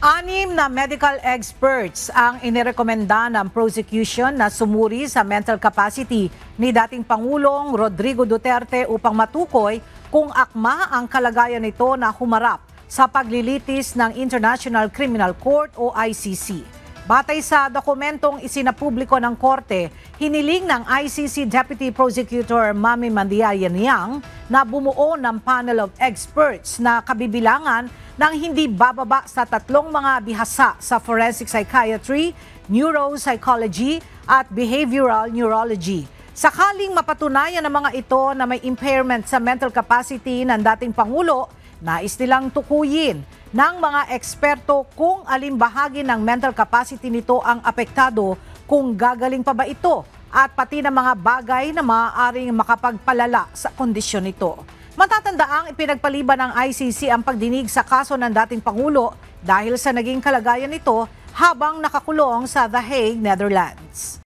Anim na medical experts ang inirekomenda ng prosecution na sumuri sa mental capacity ni dating Pangulong Rodrigo Duterte upang matukoy kung akma ang kalagayan nito na humarap sa paglilitis ng International Criminal Court o ICC. Batay sa dokumentong isinapubliko ng korte, hiniling ng ICC Deputy Prosecutor Mami Mandiayan-Yang na bumuo ng panel of experts na kabibilangan ng hindi bababa sa 3 mga bihasa sa forensic psychiatry, neuropsychology at behavioral neurology. Sakaling mapatunayan ng mga ito na may impairment sa mental capacity ng dating Pangulo, nais nilang tukuyin ng mga eksperto kung alin bahagi ng mental capacity nito ang apektado, kung gagaling pa ba ito, at pati ng mga bagay na maaaring makapagpalala sa kondisyon nito. Matatandaang ipinagpaliban ng ICC ang pagdinig sa kaso ng dating Pangulo dahil sa naging kalagayan nito habang nakakulong sa The Hague, Netherlands.